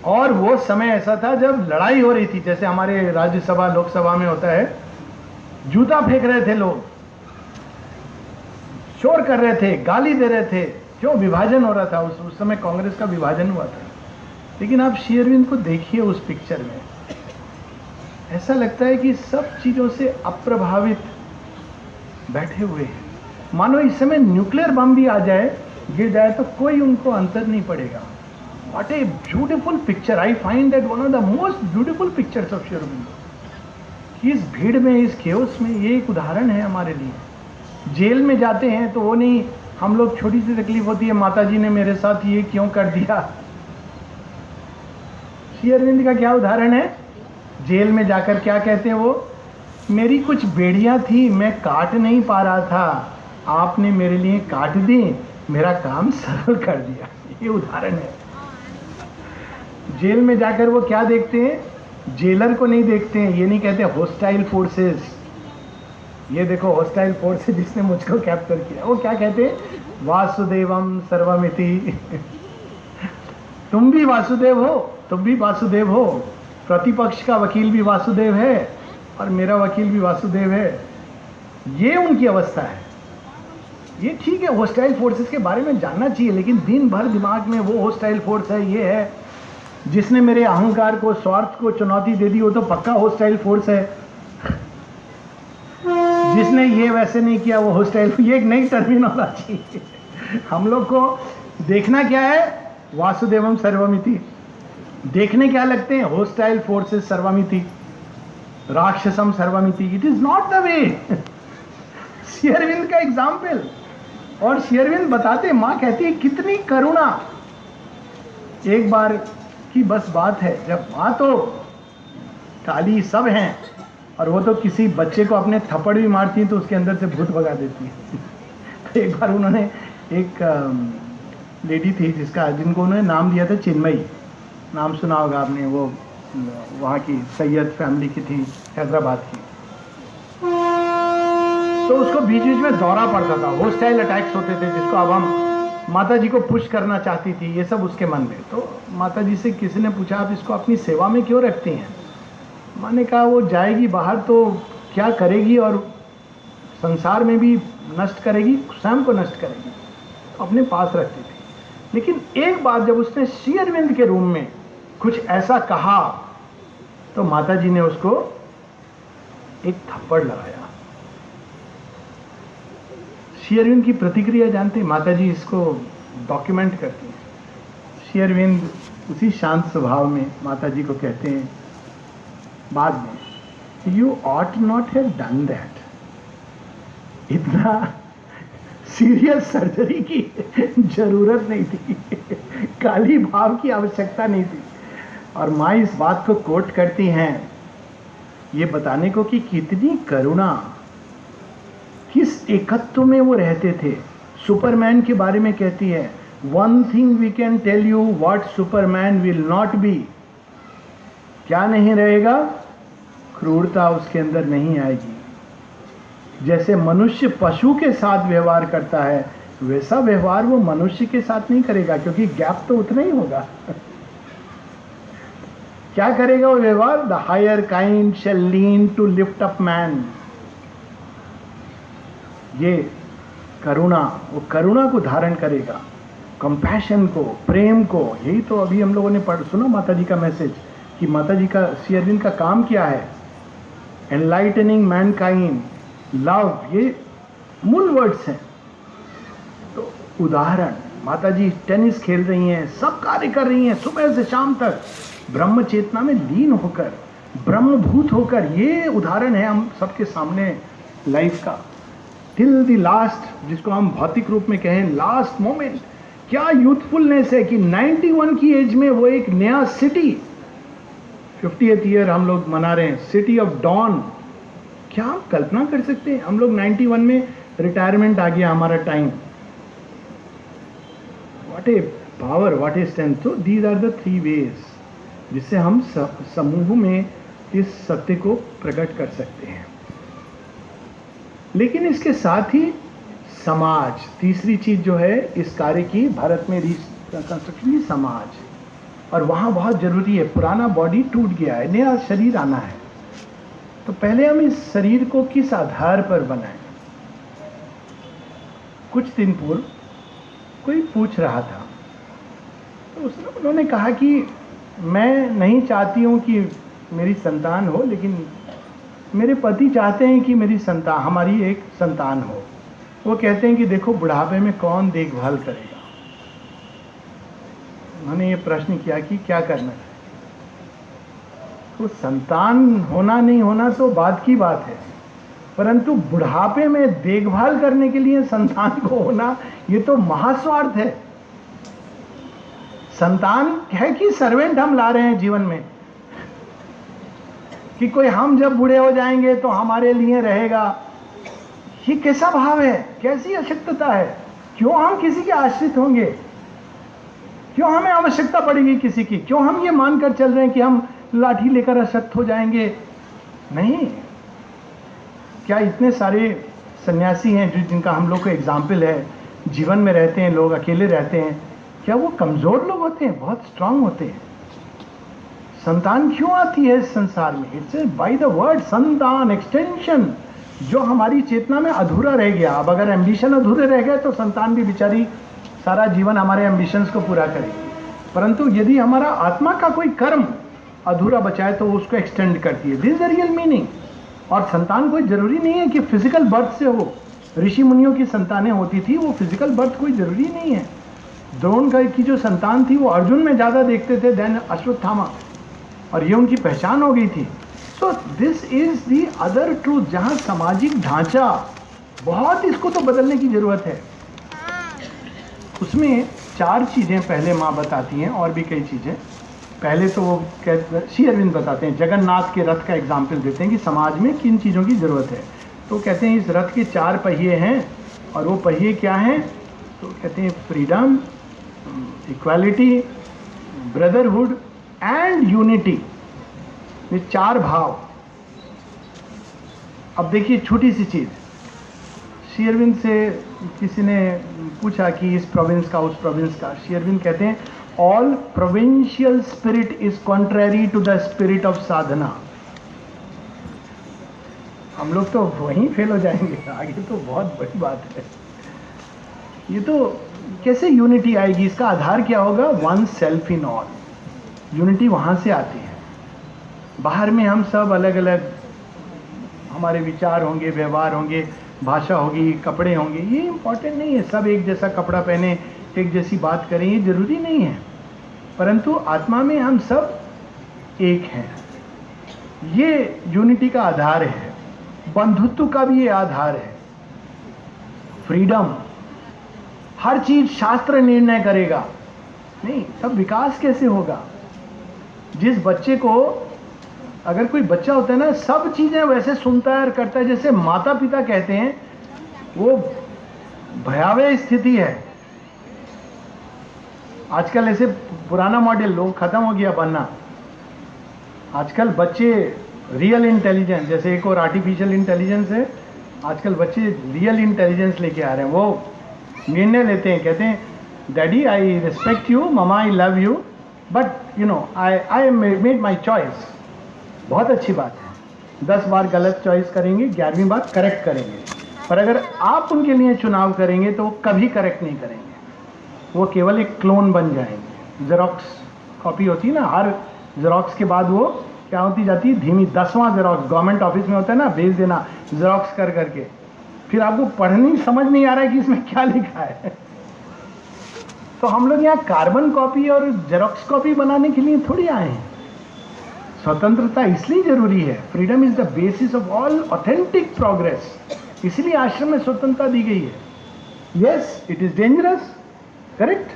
और वो समय ऐसा था जब लड़ाई हो रही थी, जैसे हमारे राज्यसभा लोकसभा में होता है, जूता फेंक रहे थे लोग, शोर कर रहे थे, गाली दे रहे थे, क्यों विभाजन हो रहा था। उस समय कांग्रेस का विभाजन हुआ था। लेकिन आप श्री अरविंद को देखिए उस पिक्चर में, ऐसा लगता है कि सब चीजों से अप्रभावित बैठे हुए हैं, मानो इस समय न्यूक्लियर बम भी आ जाए, गिर जाए तो कोई उनको अंतर नहीं पड़ेगा। What a beautiful picture! I find that one of the most beautiful pictures of Sri Aurobindo. इस भीड़ में, इस केओस में, ये एक उदाहरण है हमारे लिए। जेल में जाते हैं तो वो नहीं, हम लोग छोटी सी तकलीफ होती है, माता जी ने मेरे साथ ये क्यों कर दिया। श्री अरविंद का क्या उदाहरण है? जेल में जाकर क्या कहते हैं वो, मेरी कुछ बेड़ियां थी, मैं काट नहीं पा रहा था, आपने मेरे लिए काट दी, मेरा काम सरल कर दिया। ये उदाहरण है। जेल में जाकर वो क्या देखते हैं, जेलर को नहीं देखते हैं, ये नहीं कहते हॉस्टाइल फोर्सेस, ये देखो हॉस्टाइल फोर्सेस जिसने मुझको कैप्चर किया। वो क्या कहते हैं, वासुदेवम सर्वमिति। तुम भी वासुदेव हो, तुम भी वासुदेव हो, प्रतिपक्ष का वकील भी वासुदेव है और मेरा वकील भी वासुदेव है। ये उनकी अवस्था है। ये ठीक है, हॉस्टाइल फोर्सेस के बारे में जानना चाहिए, लेकिन दिन भर दिमाग में वो हॉस्टाइल फोर्स है, ये है, जिसने मेरे अहंकार को, स्वार्थ को चुनौती दे दी, वो तो पक्का हॉस्टाइल फोर्स है। जिसने ये वैसे नहीं किया वो हॉस्टाइल। ये एक नई टर्मिनोलॉजी है। हम लोग को देखना क्या है, वासुदेवम सर्वमिति। देखने क्या लगते हैं, हॉस्टाइल फोर्सेस सर्वमिति, राक्षसम सर्वमिति। It is not the way. Shri Aurobindo का एग्जाम्पल, और श्री अरविंद बताते, माँ कहती है कितनी करुणा। एक बार की बस बात है, जब माँ तो काली सब हैं, और वो तो किसी बच्चे को अपने थप्पड़ भी मारती तो उसके अंदर से भूत भगा देती है। तो एक बार उन्होंने, एक लेडी थी जिनको उन्होंने नाम दिया था चिन्मयी, नाम सुना होगा आपने, वो वहाँ की सैयद फैमिली की थी, हैदराबाद की। तो उसको बीच बीच में दौरा पड़ता था, हॉस्टाइल अटैक्स होते थे, जिसको अब हम माता जी को पुश करना चाहती थी, ये सब उसके मन में। तो माता जी से किसी ने पूछा, आप इसको अपनी सेवा में क्यों रखती हैं? माँ ने कहा, वो जाएगी बाहर तो क्या करेगी, और संसार में भी नष्ट करेगी, स्वयं को नष्ट करेगी, तो अपने पास रखती थी। लेकिन एक बार जब उसने श्री अरविंद के रूम में कुछ ऐसा कहा, तो माता जी ने उसको एक थप्पड़ लगाया। श्री अरविंद की प्रतिक्रिया जानते हैं, माता जी इसको डॉक्यूमेंट करती हैं। श्री अरविंद उसी शांत स्वभाव में माता जी को कहते हैं बाद में, you ought not have done that. इतना सीरियस सर्जरी की जरूरत नहीं थी, काली भाव की आवश्यकता नहीं थी। और माँ इस बात को कोट करती हैं, ये बताने को कि कितनी करुणा, किस एकत्व में वो रहते थे। सुपरमैन के बारे में कहती है, one thing we can tell you what superman will not be. क्या नहीं रहेगा? क्रूरता उसके अंदर नहीं आएगी। जैसे मनुष्य पशु के साथ व्यवहार करता है, वैसा व्यवहार वो मनुष्य के साथ नहीं करेगा, क्योंकि गैप तो उतना ही होगा। क्या करेगा वो व्यवहार? The higher kind shall lean to lift up man. ये करुणा, वो करुणा को धारण करेगा, कंपैशन को, प्रेम को। यही तो अभी हम लोगों ने सुना माता जी का मैसेज, कि माता जी का, श्री अरविंद का काम क्या है, एनलाइटनिंग मैनकाइंड, लव, ये मूल वर्ड्स हैं। तो उदाहरण, माता जी टेनिस खेल रही हैं, सब कार्य कर रही हैं, सुबह से शाम तक ब्रह्म चेतना में लीन होकर, ब्रह्मभूत होकर। ये उदाहरण है हम सबके सामने लाइफ का, टिल द लास्ट, जिसको हम भौतिक रूप में कहें लास्ट मोमेंट। क्या यूथफुलनेस है कि 91 की एज में वो एक नया सिटी, 50th ईयर हम लोग मना रहे हैं, सिटी ऑफ डॉन। क्या आप कल्पना कर सकते हैं? हम लोग 91 में रिटायरमेंट आ गया, हमारा time, what A power, what a strength. तो दीज आर द 3 वेज जिससे हम समूह में इस सत्य को प्रकट कर सकते हैं। लेकिन इसके साथ ही समाज, तीसरी चीज जो है इस कार्य की, भारत में रिकंस्ट्रक्शन की, समाज। और वहाँ बहुत जरूरी है, पुराना बॉडी टूट गया है, नया शरीर आना है, तो पहले हम इस शरीर को किस आधार पर बनाएं। कुछ दिन पूर्व कोई पूछ रहा था, तो उन्होंने कहा कि मैं नहीं चाहती हूँ कि मेरी संतान हो, लेकिन मेरे पति चाहते हैं कि मेरी संतान, हमारी एक संतान हो। वो कहते हैं कि देखो बुढ़ापे में कौन देखभाल करेगा। उन्होंने ये प्रश्न किया कि क्या करना है। तो संतान होना नहीं होना तो बाद की बात है, परंतु बुढ़ापे में देखभाल करने के लिए संतान को होना, ये तो महास्वार्थ है। संतान है कि सर्वेंट हम ला रहे हैं जीवन में, कि कोई हम जब बूढ़े हो जाएंगे तो हमारे लिए रहेगा। ये कैसा भाव है, कैसी अशक्तता है। क्यों हम किसी के आश्रित होंगे, क्यों हमें आवश्यकता पड़ेगी किसी की, क्यों हम ये मानकर चल रहे हैं कि हम लाठी लेकर अशक्त हो जाएंगे। नहीं, क्या इतने सारे सन्यासी हैं जिनका हम लोग को एग्जाम्पल है, जीवन में रहते हैं लोग, अकेले रहते हैं, क्या वो कमजोर लोग होते हैं? बहुत स्ट्रांग होते हैं। संतान क्यों आती है इस संसार में? इट्स बाय द वर्ड संतान, एक्सटेंशन, जो हमारी चेतना में अधूरा रह गया। अब अगर एम्बिशन अधूरे रह गए तो संतान भी बेचारी सारा जीवन हमारे एम्बिशंस को पूरा करेगी, परंतु यदि हमारा आत्मा का कोई कर्म अधूरा बचा है तो उसको एक्सटेंड करती है। This is the real meaning. और संतान कोई जरूरी नहीं है कि फिजिकल बर्थ से हो। ऋषि मुनियों की संतानें होती थी, वो फिजिकल बर्थ कोई जरूरी नहीं है। द्रोण की जो संतान थी वो अर्जुन में ज्यादा देखते थे देन अश्वत्थामा, और ये उनकी पहचान हो गई थी। So this is the other truth, जहां सामाजिक ढांचा बहुत, इसको तो बदलने की जरूरत है। उसमें 4 चीजें पहले माँ बताती हैं, और भी कई चीजें। पहले तो वो श्री अरविंद बताते हैं, जगन्नाथ के रथ का एग्जाम्पल देते हैं कि समाज में किन चीज़ों की ज़रूरत है। तो कहते हैं इस रथ के 4 पहिए हैं, और वो पहिए क्या हैं? तो कहते हैं freedom, equality, brotherhood and unity. ये 4 भाव। अब देखिए छोटी सी चीज़, श्री अरविंद से किसी ने पूछा कि इस प्रोविंस का, उस प्रोविंस का। श्री अरविंद कहते हैं all provincial spirit is contrary to the spirit of sadhana. हम लोग तो वहीं फेल हो जाएंगे, आगे तो बहुत बड़ी बात है। ये तो कैसे यूनिटी आएगी? इसका आधार क्या होगा? One self in all. Unity वहां से आती है। बाहर में हम सब अलग अलग, हमारे विचार होंगे, व्यवहार होंगे, भाषा होगी, कपड़े होंगे, ये इंपॉर्टेंट नहीं है। सब एक जैसा कपड़ा पहने, एक जैसी बात करें, ये जरूरी नहीं है, परंतु आत्मा में हम सब एक हैं। ये यूनिटी का आधार है। बंधुत्व का भी ये आधार है। फ्रीडम, हर चीज शास्त्र निर्णय करेगा नहीं, तब विकास कैसे होगा? जिस बच्चे को, अगर कोई बच्चा होता है ना, सब चीजें वैसे सुनता है और करता है जैसे माता पिता कहते हैं, वो भयावह स्थिति है। आजकल ऐसे पुराना मॉडल लोग खत्म हो गया बनना। आजकल बच्चे रियल इंटेलिजेंस, जैसे एक और आर्टिफिशियल इंटेलिजेंस है, आजकल बच्चे रियल इंटेलिजेंस लेके आ रहे हैं। वो निर्णय लेते हैं, कहते हैं daddy I respect you, mama I love you, but you know I made my choice. बहुत अच्छी बात है। 10 बार गलत चॉइस करेंगे, 11वीं बार करेक्ट करेंगे। पर अगर आप उनके लिए चुनाव करेंगे तो वो कभी करेक्ट नहीं करेंगे, वो केवल एक क्लोन बन जाएंगे। जेरोक्स कॉपी होती है ना, हर जेरोक्स के बाद वो क्या होती जाती है? धीमी। 10वां जेरोक्स गवर्नमेंट ऑफिस में होता है ना, भेज देना जेरोक्स कर करके, फिर आपको पढ़नी समझ नहीं आ रहा है कि इसमें क्या लिखा है। तो हम लोग यहाँ कार्बन कॉपी और जेरोक्स कॉपी बनाने के लिए थोड़ी आए हैं। स्वतंत्रता इसलिए जरूरी है। Freedom is the basis of all authentic progress. इसलिए आश्रम में स्वतंत्रता दी गई है। Yes, it is dangerous, correct.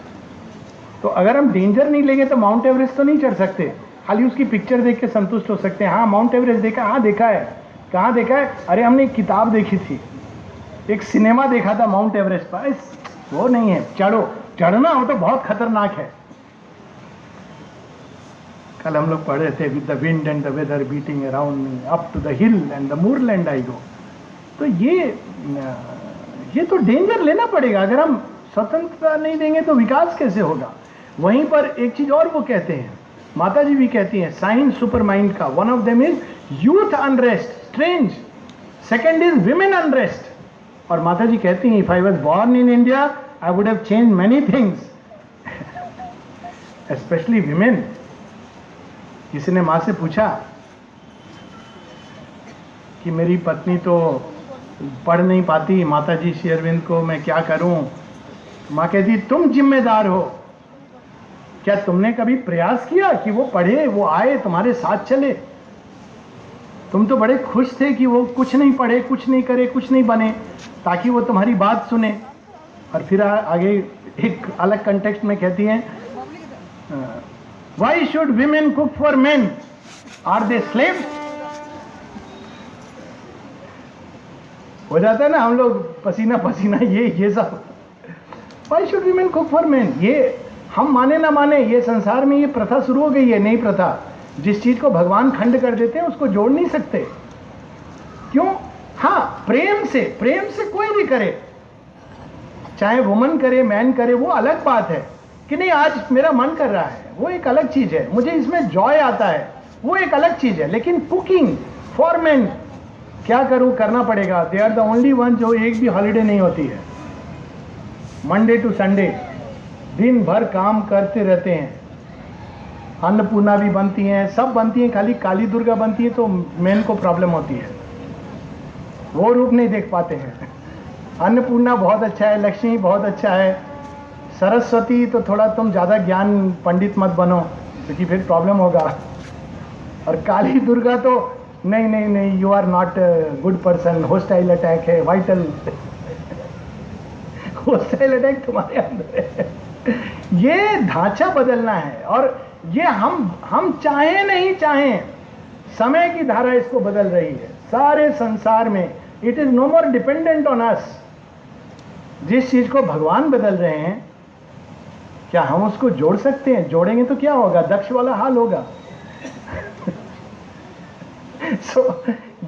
तो अगर हम डेंजर नहीं लेंगे तो माउंट एवरेस्ट तो नहीं चढ़ सकते। खाली उसकी पिक्चर देख के संतुष्ट हो सकते हैं। हाँ, माउंट एवरेस्ट देखा? हाँ देखा है। कहाँ देखा है? अरे हमने एक किताब देखी थी। एक सिनेमा देखा था माउंट एवरेस्ट पर, वो नहीं है, चढ़ना हो तो बहुत खतरनाक है। कल हम लोग पढ़ रहे थे, with the wind and the weather beating around me, up to the hill and the moorland I go. तो ये तो डेंजर लेना पड़ेगा। अगर हम स्वतंत्रता नहीं देंगे तो विकास कैसे होगा। वहीं पर एक चीज और वो कहते हैं, माता जी भी कहती हैं, साइन सुपर माइंड का one of them is youth unrest, strange, second is women unrest. और माता जी कहती हैं, if I was born in India I would have change many things, specially women. किसी ने माँ से पूछा कि मेरी पत्नी तो पढ़ नहीं पाती, माता जी श्री अरविंद को मैं क्या करूं। माँ कहती, तुम जिम्मेदार हो, क्या तुमने कभी प्रयास किया कि वो पढ़े, वो आए तुम्हारे साथ चले। तुम तो बड़े खुश थे कि वो कुछ नहीं पढ़े, कुछ नहीं करे, कुछ नहीं बने, ताकि वो तुम्हारी बात सुने। और फिर आगे एक अलग कंटेक्स्ट में कहती हैं, why should women cook for men, are they slaves. हो जाता है ना हम लोग पसीना पसीना, ये सब। Why should women cook for main, ये हम माने ना माने, ये संसार में ये प्रथा शुरू हो गई है, नई प्रथा। जिस चीज को भगवान खंड कर देते हैं उसको जोड़ नहीं सकते। क्यों? हाँ, प्रेम से कोई भी करे, चाहे वुमन करे, मैन करे, वो अलग बात है कि नहीं आज मेरा मन कर रहा है, वो एक अलग चीज है, मुझे इसमें जॉय आता है, वो एक अलग चीज है। लेकिन कुकिंग फॉर मेन क्या करूं, करना पड़ेगा। They are the only one जो एक भी हॉलीडे नहीं होती है, मंडे टू संडे दिन भर काम करते रहते हैं। अन्नपूर्णा भी बनती हैं, सब बनती हैं, खाली काली दुर्गा बनती है तो मेन को प्रॉब्लम होती है, वो रूप नहीं देख पाते हैं। अन्नपूर्णा बहुत अच्छा है, लक्ष्मी बहुत अच्छा है, सरस्वती तो थोड़ा तुम ज़्यादा ज्ञान पंडित मत बनो क्योंकि फिर प्रॉब्लम होगा। और काली दुर्गा तो नहीं, you are not good person, hostile attack है, वाइटल होस्टाइल अटैक तुम्हारे अंदर है। ये ढांचा बदलना है, और ये हम चाहें नहीं चाहें, समय की धारा इसको बदल रही है सारे संसार में। It is no more dependent on us. जिस चीज को भगवान बदल रहे हैं, क्या हम उसको जोड़ सकते हैं? जोड़ेंगे तो क्या होगा? दक्ष वाला हाल होगा।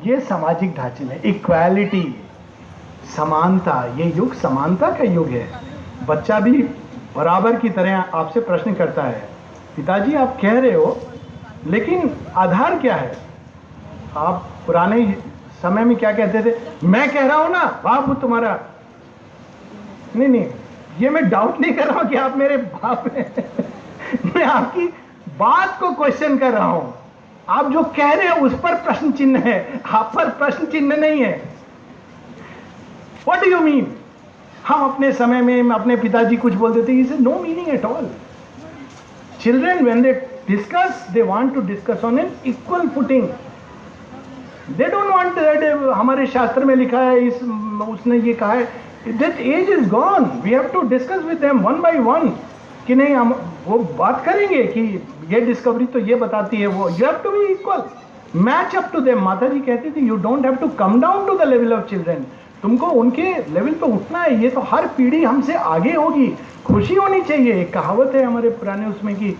ये सामाजिक ढांचे में इक्वालिटी, समानता, ये युग समानता का युग है। बच्चा भी बराबर की तरह आपसे प्रश्न करता है, पिताजी आप कह रहे हो लेकिन आधार क्या है? आप पुराने समय में क्या कहते थे? मैं कह रहा हूं ना, बाप हूं तुम्हारा। नहीं, ये मैं डाउट नहीं कर रहा हूं कि आप मेरे बाप हैं। मैं आपकी बात को क्वेश्चन कर रहा हूं। आप जो कह रहे हैं उस पर प्रश्न चिन्ह है, आप पर प्रश्न चिन्ह नहीं है। What do you mean? हम अपने समय में अपने पिताजी कुछ बोल देते, is no meaning at all. Children when they discuss, they want to discuss on an equal footing. They don't want that हमारे शास्त्र में लिखा है, इस उसने ये कहा है। That age is gone. We have to discuss with them one by one, कि नहीं हम वो बात करेंगे कि ये डिस्कवरी तो ये बताती है, वो you have to be equal, match up to them. माता जी कहती थी, you don't have to come down to the level of children. तुमको उनके लेवल पे उठना है। ये तो हर पीढ़ी हमसे आगे होगी, खुशी होनी चाहिए। एक कहावत है हमारे पुराने उसमें कि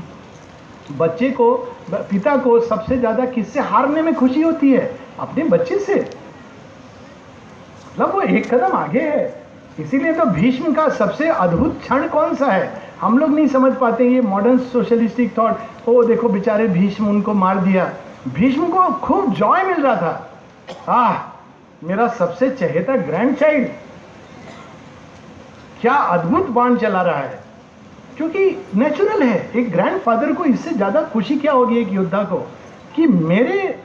बच्चे को, पिता को सबसे ज्यादा किससे हारने में खुशी होती है? अपने बच्चे से। मतलब वो एक कदम आगे है। इसीलिए तो भीष्म का सबसे अद्भुत क्षण कौन सा है हम लोग नहीं समझ पाते। ये मॉडर्न सोशलिस्टिक थॉट, ओ देखो बेचारे भीष्म, उनको मार दिया। भीष्म को खूब जॉय मिल रहा था, मेरा सबसे चहेता ग्रैंड चाइल्ड क्या अद्भुत बाण चला रहा है। क्योंकि नेचुरल है, एक ग्रैंडफादर को इससे ज्यादा खुशी क्या होगी एक योद्धा को, कि मेरे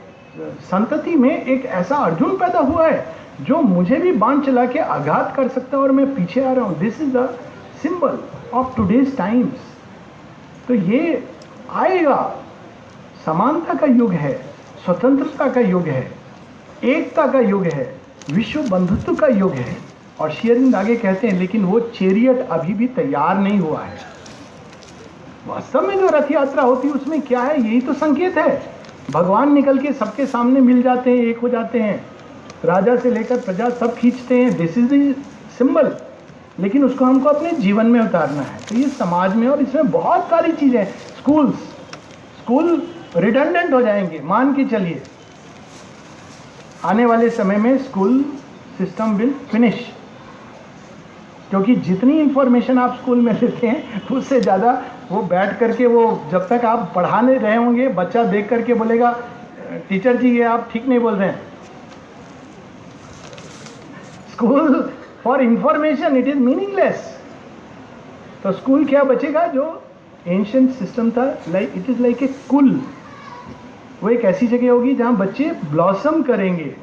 संतति में एक ऐसा अर्जुन पैदा हुआ है जो मुझे भी बाण चला के आघात कर सकता है और मैं पीछे आ रहा हूं। This is the symbol of today's times. तो ये आएगा, समानता का युग है, स्वतंत्रता का युग है, एकता का युग है, विश्व बंधुत्व का युग है। और श्री अरविंद आगे कहते हैं, लेकिन वो चैरियट अभी भी तैयार नहीं हुआ है। वास्तव में जो रथ यात्रा होती है उसमें क्या है? यही तो संकेत है। भगवान निकल के सबके सामने मिल जाते हैं, एक हो जाते हैं। राजा से लेकर प्रजा सब खींचते हैं, दिस इज द सिंबल, लेकिन उसको हमको अपने जीवन में उतारना है। तो ये समाज में, और इसमें बहुत सारी चीजें, स्कूल रिडंडेंट हो जाएंगे। मान के चलिए आने वाले समय में स्कूल सिस्टम विल फिनिश, क्योंकि जितनी इंफॉर्मेशन आप स्कूल में लेते हैं उससे ज़्यादा वो बैठ करके, वो जब तक आप पढ़ाने रहे होंगे, बच्चा देख करके बोलेगा टीचर जी ये आप ठीक नहीं बोल रहे हैं। School for information it is meaningless. तो स्कूल क्या बचेगा? जो एंशिएंट सिस्टम था, like it is like a कुल। वो एक ऐसी जगह होगी जहाँ बच्चे ब्लॉसम करेंगे,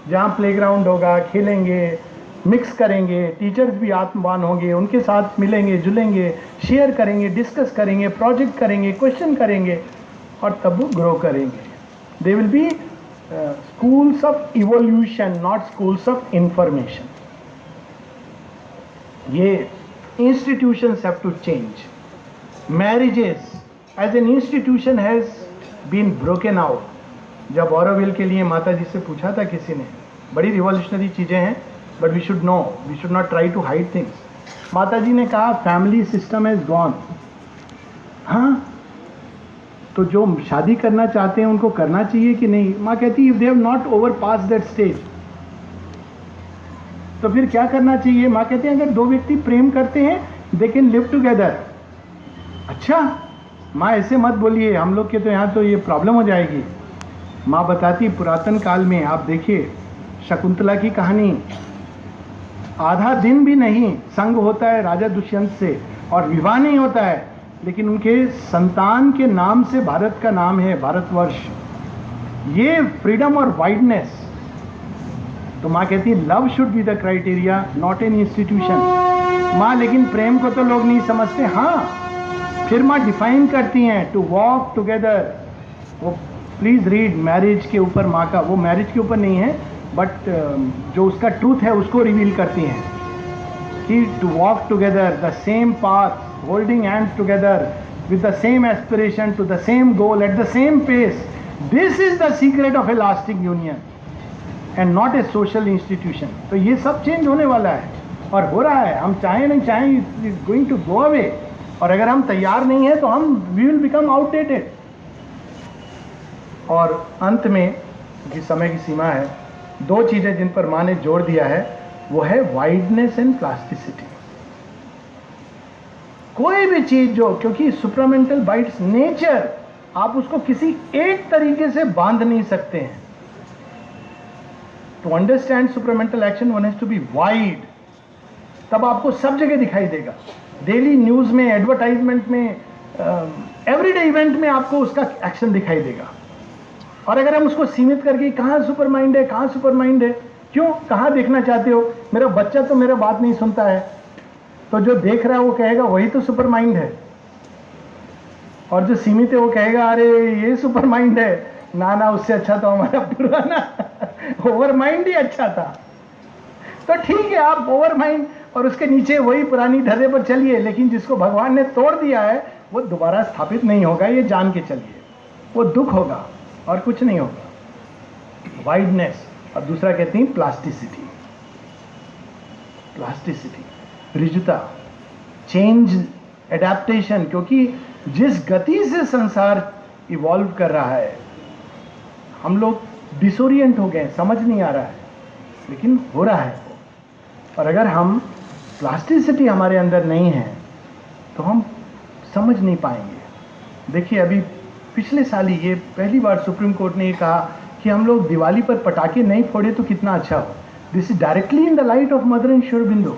जहाँ प्लेग्राउंड होगा, खेलेंगे, मिक्स करेंगे, टीचर्स भी आत्मवान होंगे, उनके साथ मिलेंगे जुलेंगे, शेयर करेंगे, डिस्कस करेंगे, प्रोजेक्ट करेंगे, क्वेश्चन करेंगे, और तब वो ग्रो करेंगे। They will be schools of evolution, not schools of information. ये institutions have to change. Marriages as an institution has been broken out. जब ऑरोविल के लिए माता जी से पूछा था किसी ने, बड़ी रिवॉल्यूशनरी चीज़ें हैं, but we should no, we should not try to hide things. माता जी ने कहा फैमिली सिस्टम इज गॉन। हाँ, तो जो शादी करना चाहते हैं उनको करना चाहिए कि नहीं? माँ कहती if they have not over pass that stage, तो फिर क्या करना चाहिए? माँ कहते हैं अगर दो व्यक्ति प्रेम करते हैं दे कैन लिव टुगेदर। अच्छा माँ ऐसे मत बोलिए, हम लोग के तो यहाँ तो ये प्रॉब्लम हो जाएगी। माँ बताती पुरातन काल में, आप देखिए शकुंतला की कहानी, आधा दिन भी नहीं संग होता है राजा दुष्यंत से, और विवाह नहीं होता है, लेकिन उनके संतान के नाम से भारत का नाम है, भारतवर्ष। ये फ्रीडम और वाइडनेस। तो माँ कहती है love should be the criteria, not an institution. माँ लेकिन प्रेम को तो लोग नहीं समझते। हाँ, फिर माँ डिफाइन करती हैं टू वॉक टुगेदर। वो प्लीज रीड मैरिज के ऊपर माँ का, वो मैरिज के ऊपर नहीं है बट जो उसका ट्रूथ है उसको रिवील करती हैं कि to walk together the same path, holding hands together with the same aspiration to the same goal at the same pace. This is the secret of a lasting union and not a social institution. तो ये सब change होने वाला है और हो रहा है, हम चाहें नहीं चाहें, it is going to go away. और अगर हम तैयार नहीं है तो हम वी विल बिकम आउटडेटेड। और अंत में जिस समय की सीमा है, दो चीजें जिन पर माँ ने जोर दिया है वो है वाइडनेस एंड प्लास्टिसिटी। कोई भी चीज जो, क्योंकि सुप्रामेंटल बाइट्स नेचर, आप उसको किसी एक तरीके से बांध नहीं सकते हैं। To understand supramental action one has to be wide, तब आपको सब जगह दिखाई देगा। डेली न्यूज में, एडवर्टाइजमेंट में, एवरीडे इवेंट में आपको उसका एक्शन दिखाई देगा। और अगर हम उसको सीमित करके कहाँ सुपर माइंड है, कहाँ सुपर माइंड है, क्यों, कहाँ देखना चाहते हो? मेरा बच्चा तो मेरा बात नहीं सुनता है, तो जो देख रहा है वो कहेगा वही तो सुपर माइंड है, और जो सीमित है वो कहेगा अरे ये सुपर माइंड है। ना उससे अच्छा तो हमारा पुराना ओवर माइंड ही अच्छा था। तो ठीक है, आप ओवर माइंड और उसके नीचे वही पुरानी ढर्रे पर चलिए, लेकिन जिसको भगवान ने तोड़ दिया है वो दोबारा स्थापित नहीं होगा, ये जान के चलिए। वो दुख होगा और कुछ नहीं होगा। वाइडनेस। और दूसरा कहती हैं प्लास्टिसिटी, रिजुता, चेंज, एडेप्टेशन। क्योंकि जिस गति से संसार इवॉल्व कर रहा है, हम लोग डिसोरिएंट हो गए, समझ नहीं आ रहा है, लेकिन हो रहा है। और अगर हम प्लास्टिसिटी हमारे अंदर नहीं है तो हम समझ नहीं पाएंगे। देखिए अभी पिछले साल ही ये पहली बार सुप्रीम कोर्ट ने ये कहा कि हम लोग दिवाली पर पटाखे नहीं फोड़े तो कितना अच्छा हो। This is directly in the light of mother and sure बिंदु।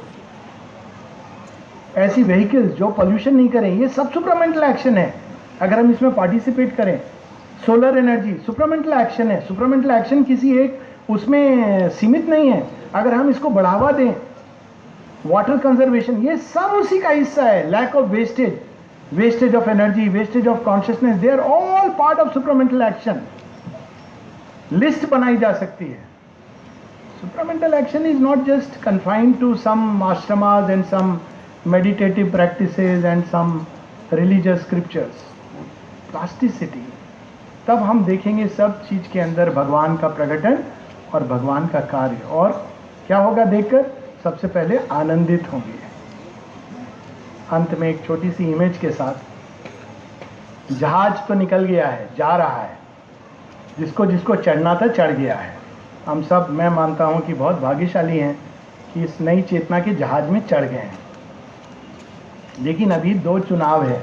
ऐसी व्हीकल्स जो पोल्यूशन नहीं करें, ये सब सुप्रामेंटल एक्शन है। अगर हम इसमें पार्टिसिपेट करें, सोलर एनर्जी सुप्रामेंटल एक्शन है। सुप्रामेंटल एक्शन किसी एक उसमें सीमित नहीं है। अगर हम इसको बढ़ावा दें, वाटर कंजर्वेशन, ये सब उसी का हिस्सा है। Lack of wastage of energy, wastage of consciousness, they are all part of supramental action. List बनाई जा सकती है। Supramental action is not just confined to some ashrams and some meditative practices and some religious scriptures. Plasticity, तब हम देखेंगे सब चीज के अंदर भगवान का प्रकटन और भगवान का कार्य, और क्या होगा देखकर? सबसे पहले आनंदित होंगे। अंत में एक छोटी सी इमेज के साथ, जहाज तो निकल गया है, जा रहा है, जिसको जिसको चढ़ना था चढ़ गया है। हम सब, मैं मानता हूं कि बहुत भाग्यशाली हैं कि इस नई चेतना के जहाज में चढ़ गए हैं। लेकिन अभी दो चुनाव है।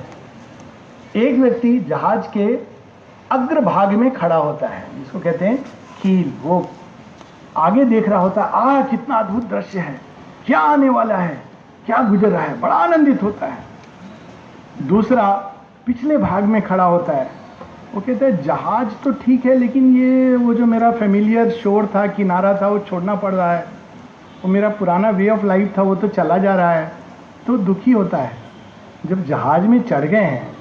एक व्यक्ति जहाज के अग्रभाग में खड़ा होता है, जिसको कहते हैं कील, वो आगे देख रहा होता है, कितना अद्भुत दृश्य है, क्या आने वाला है, क्या गुजर रहा है, बड़ा आनंदित होता है। दूसरा पिछले भाग में खड़ा होता है, वो कहता है जहाज तो ठीक है, लेकिन ये वो जो मेरा फेमिलियर शोर था, किनारा था, वो छोड़ना पड़ रहा है, वो मेरा पुराना वे ऑफ लाइफ था, वो तो चला जा रहा है, तो दुखी होता है। जब जहाज में चढ़ गए हैं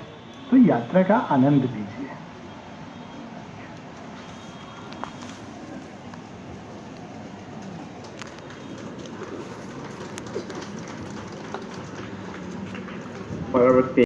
तो यात्रा का आनंद लीजिए। परवर्ती